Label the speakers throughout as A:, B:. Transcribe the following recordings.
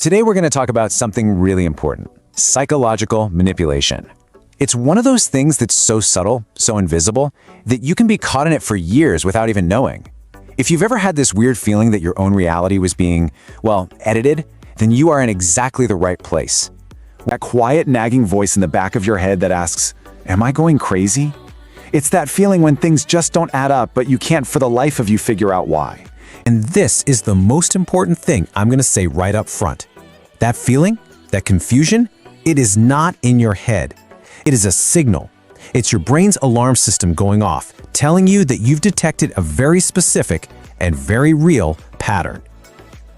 A: Today we're going to talk about something really important: psychological manipulation. It's one of those things that's so subtle, so invisible, that you can be caught in it for years without even knowing. If you've ever had this weird feeling that your own reality was being, well, edited, then you are in exactly the right place. That quiet, nagging voice in the back of your head that asks, "Am I going crazy?" It's that feeling when things just don't add up, but you can't for the life of you figure out why.
B: And this is the most important thing I'm going to say right up front. That feeling, that confusion, it is not in your head. It is a signal. It's your brain's alarm system going off, telling you that you've detected a very specific and very real pattern.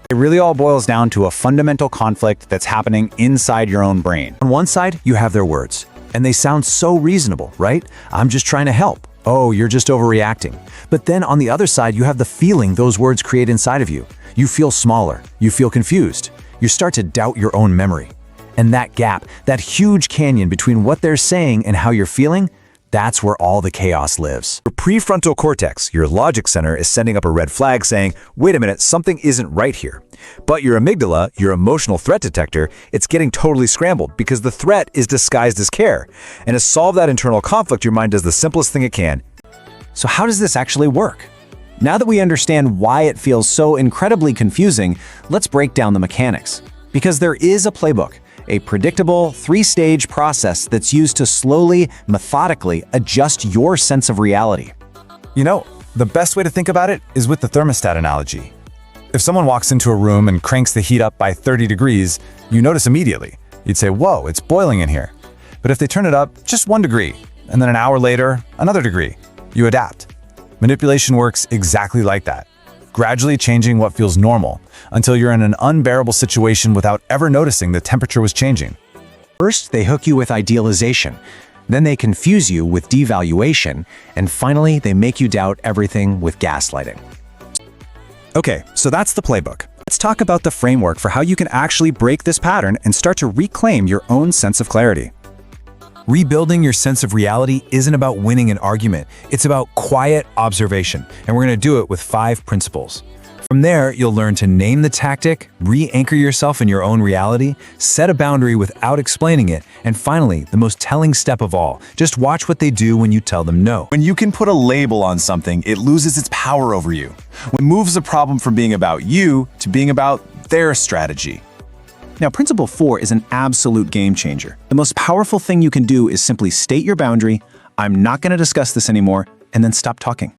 C: It really all boils down to a fundamental conflict that's happening inside your own brain.
B: On one side, you have their words, and they sound so reasonable, right? I'm just trying to help. Oh, you're just overreacting. But then on the other side, you have the feeling those words create inside of you. You feel smaller. You feel confused. You start to doubt your own memory. And that gap, that huge canyon between what they're saying and how you're feeling, that's where all the chaos lives.
D: Your prefrontal cortex, your logic center, is sending up a red flag saying, wait a minute, something isn't right here. But your amygdala, your emotional threat detector, it's getting totally scrambled because the threat is disguised as care. And to solve that internal conflict, your mind does the simplest thing it can.
A: So how does this actually work? Now that we understand why it feels so incredibly confusing, let's break down the mechanics. Because there is a playbook, a predictable, three-stage process that's used to slowly, methodically adjust your sense of reality.
D: You know, the best way to think about it is with the thermostat analogy. If someone walks into a room and cranks the heat up by 30 degrees, you notice immediately. You'd say, whoa, it's boiling in here. But if they turn it up just 1 degree, and then an hour later, another degree, you adapt. Manipulation works exactly like that, gradually changing what feels normal until you're in an unbearable situation without ever noticing the temperature was changing.
A: First, they hook you with idealization. Then they confuse you with devaluation. And finally, they make you doubt everything with gaslighting.
D: Okay, so that's the playbook. Let's talk about the framework for how you can actually break this pattern and start to reclaim your own sense of clarity.
B: Rebuilding your sense of reality isn't about winning an argument. It's about quiet observation, and we're going to do it with 5 principles. From there, you'll learn to name the tactic, re-anchor yourself in your own reality, set a boundary without explaining it, and finally, the most telling step of all, just watch what they do when you tell them no.
C: When you can put a label on something, it loses its power over you. When it moves the problem from being about you to being about their strategy.
A: Now, Principle 4 is an absolute game changer. The most powerful thing you can do is simply state your boundary, "I'm not going to discuss this anymore," and then stop talking.